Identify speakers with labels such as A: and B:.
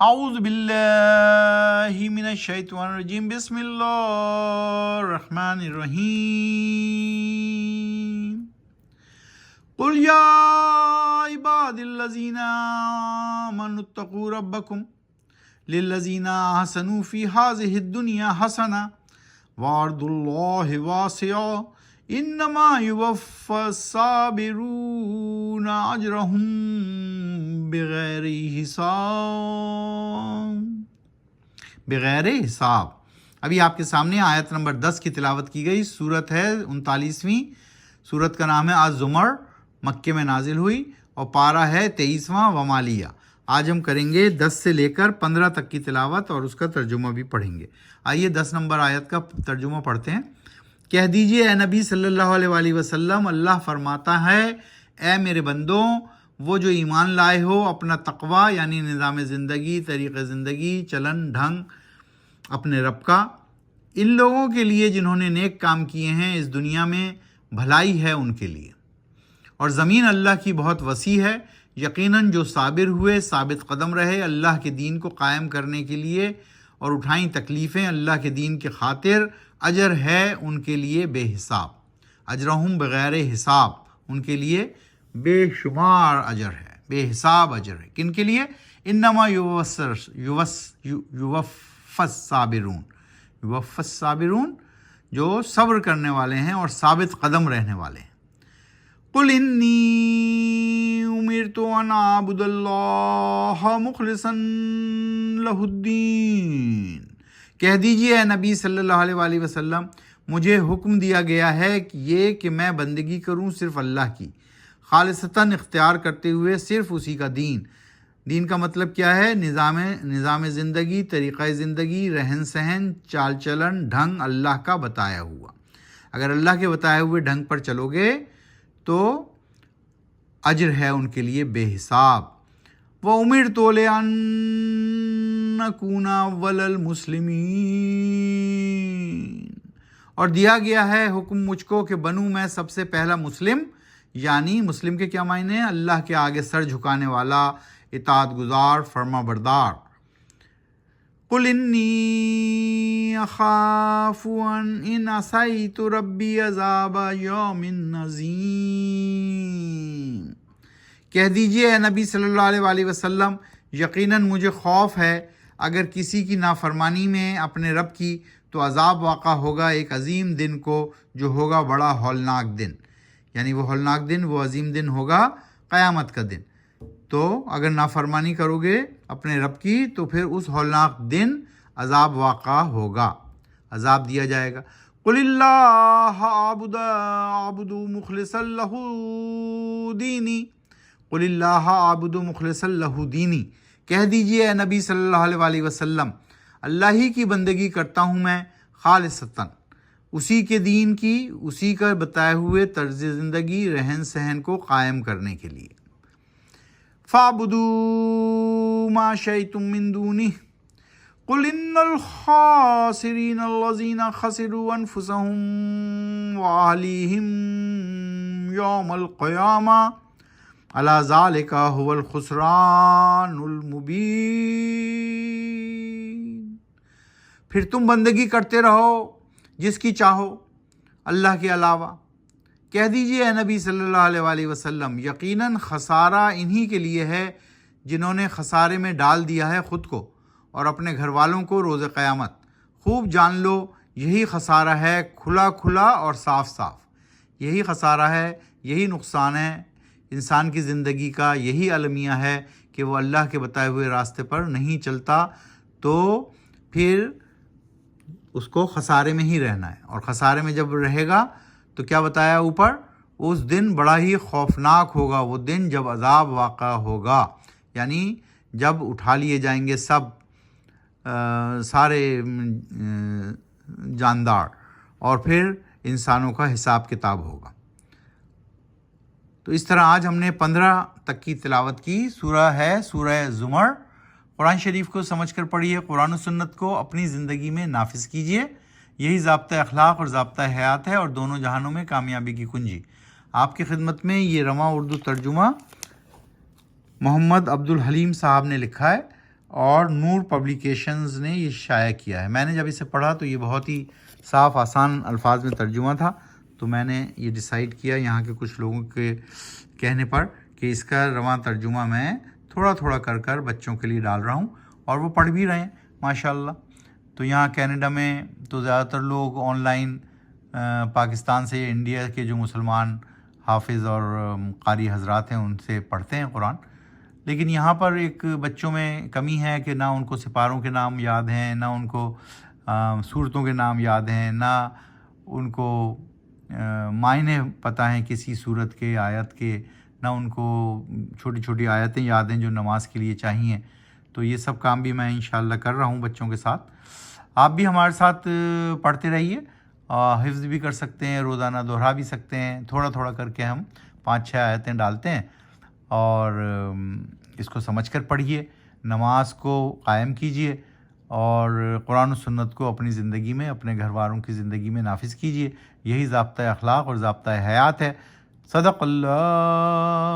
A: اعوذ باللہ من الشیطان الرجیم بسم اللہ الرحمن الرحیم قل یا عباد الذین آمنوا اتقوا ربکم للذین احسنوا فی هذه الدنیا حسنہ وارض اللہ واسع انما یوفی الصابرون اجرہم بغیر حساب. ابھی آپ کے سامنے آیت نمبر 10 کی تلاوت کی گئی. سورت ہے 39ویں. سورت کا نام ہے الزمر، مکے میں نازل ہوئی اور پارہ ہے 23واں ومالیہ. آج ہم کریں گے 10 سے لے کر 15 تک کی تلاوت اور اس کا ترجمہ بھی پڑھیں گے. آئیے 10 نمبر آیت کا ترجمہ پڑھتے ہیں. کہہ دیجئے اے نبی صلی اللہ علیہ وآلہ وسلم، اللہ فرماتا ہے اے میرے بندوں، وہ جو ایمان لائے ہو اپنا تقوی یعنی نظام زندگی، طریقہ زندگی، چلن ڈھنگ اپنے رب کا، ان لوگوں کے لیے جنہوں نے نیک کام کیے ہیں اس دنیا میں بھلائی ہے ان کے لیے. اور زمین اللہ کی بہت وسیع ہے. یقیناً جو صابر ہوئے، ثابت قدم رہے اللہ کے دین کو قائم کرنے کے لیے اور اٹھائیں تکلیفیں اللہ کے دین کے خاطر، اجر ہے ان کے لیے بے حساب. اجرہم بغیر حساب، ان کے لیے بے شمار اجر ہے، بے حساب اجر ہے. کن کے لیے؟ انما یوفی الصابرون، جو صبر کرنے والے ہیں اور ثابت قدم رہنے والے ہیں. قل انی امرت ان اعبد اللہ مخلصا لہ الدین. کہہ دیجئے اے نبی صلی اللہ علیہ وآلہ وسلم، مجھے حکم دیا گیا ہے کہ میں بندگی کروں صرف اللہ کی، خالصتاً اختیار کرتے ہوئے صرف اسی کا دین. دین کا مطلب کیا ہے؟ نظام زندگی، طریقہ زندگی، رہن سہن، چال چلن ڈھنگ اللہ کا بتایا ہوا. اگر اللہ کے بتائے ہوئے ڈھنگ پر چلو گے تو اجر ہے ان کے لیے بے حساب. وَأُمِرْتُ لِأَنْ أَكُونَ أَوَّلَ الْمُسْلِمِينَ، اور دیا گیا ہے حکم مجھ کو کہ بنوں میں سب سے پہلا مسلم. یعنی مسلم کے کیا معنی ہیں؟ اللہ کے آگے سر جھکانے والا، اطاعت گزار، فرما بردار. قُلْ إِنِّي أَخَافُ إِنْ عَصَيْتُ رَبِّي عَذَابَ يَوْمٍ عَظِيمٍ. کہہ دیجئے اے نبی صلی اللہ علیہ وآلہ وسلم، یقیناً مجھے خوف ہے اگر کسی کی نافرمانی میں اپنے رب کی تو عذاب واقع ہوگا ایک عظیم دن کو، جو ہوگا بڑا ہولناک دن. یعنی وہ ہولناک دن، وہ عظیم دن ہوگا قیامت کا دن. تو اگر نافرمانی کرو گے اپنے رب کی تو پھر اس ہولناک دن عذاب واقع ہوگا، عذاب دیا جائے گا. قل اللہ اعبد مخلصا لہ دینی، قل اللہ اعبد مخلصا لہ دینی. کہہ دیجئے اے نبی صلی اللہ علیہ وآلہ وسلم، اللہ ہی کی بندگی کرتا ہوں میں خالصتاً، اسی کے دین کی، اسی کا بتائے ہوئے طرز زندگی، رہن سہن کو قائم کرنے کے لیے. فَاعْبُدُوا مَا شِئْتُم مِّن دُونِهِ قُلْ إِنَّ الْخَاسِرِينَ الَّذِينَ خَسِرُوا أَنفُسَهُمْ وَأَهْلِيهِمْ يَوْمَ الْقِيَامَةِ أَلَا ذَلِكَ هُوَ الْخُسْرَانُ الْمُبِينُ. پھر تم بندگی کرتے رہو جس کی چاہو اللہ کے علاوہ. کہہ دیجئے اے نبی صلی اللہ علیہ وآلہ وسلم، یقیناً خسارہ انہی کے لیے ہے جنہوں نے خسارے میں ڈال دیا ہے خود کو اور اپنے گھر والوں کو روز قیامت. خوب جان لو یہی خسارہ ہے، کھلا کھلا اور صاف صاف. یہی خسارہ ہے، یہی نقصان ہے انسان کی زندگی کا. یہی المیہ ہے کہ وہ اللہ کے بتائے ہوئے راستے پر نہیں چلتا تو پھر اس کو خسارے میں ہی رہنا ہے. اور خسارے میں جب رہے گا تو کیا بتایا اوپر؟ اس دن بڑا ہی خوفناک ہوگا، وہ دن جب عذاب واقع ہوگا. یعنی جب اٹھا لیے جائیں گے سب سارے جاندار اور پھر انسانوں کا حساب کتاب ہوگا. تو اس طرح آج ہم نے 15 تک کی تلاوت کی. سورہ ہے سورہ زمر. قرآن شریف کو سمجھ کر پڑھیے، قرآن و سنت کو اپنی زندگی میں نافذ کیجیے. یہی ضابطۂ اخلاق اور ضابطۂ حیات ہے اور دونوں جہانوں میں کامیابی کی کنجی. آپ کی خدمت میں یہ رواں اردو ترجمہ محمد عبد الحلیم صاحب نے لکھا ہے اور نور پبلیکیشنز نے یہ شائع کیا ہے۔ میں نے جب اسے پڑھا تو یہ بہت ہی صاف آسان الفاظ میں ترجمہ تھا، تو میں نے یہ ڈیسائیڈ کیا یہاں کے کچھ لوگوں کے کہنے پر کہ اس کا رواں ترجمہ میں تھوڑا تھوڑا کر بچوں کے لیے ڈال رہا ہوں، اور وہ پڑھ بھی رہے ہیں ماشاءاللہ۔ تو یہاں کینیڈا میں تو زیادہ تر لوگ آن لائن پاکستان سے انڈیا کے جو مسلمان حافظ اور قاری حضرات ہیں ان سے پڑھتے ہیں قرآن، لیکن یہاں پر ایک بچوں میں کمی ہے کہ نہ ان کو سپاروں کے نام یاد ہیں، نہ ان کو صورتوں کے نام یاد ہیں، نہ ان کو معنی پتہ ہیں کسی صورت کے، آیت کے، نہ ان کو چھوٹی چھوٹی آیتیں یاد ہیں جو نماز کے لیے چاہیے۔ تو یہ سب کام بھی میں انشاءاللہ کر رہا ہوں بچوں کے ساتھ۔ آپ بھی ہمارے ساتھ پڑھتے رہیے، حفظ بھی کر سکتے ہیں، روزانہ دہرا بھی سکتے ہیں، تھوڑا تھوڑا کر کے ہم 5-6 آیتیں ڈالتے ہیں، اور اس کو سمجھ کر پڑھیے، نماز کو قائم کیجیے، اور قرآن و سنت کو اپنی زندگی میں، اپنے گھر والوں کی زندگی میں نافذ کیجیے۔ یہی ضابطۂ اخلاق اور ضابطۂ حیات ہے۔ صدق اللہ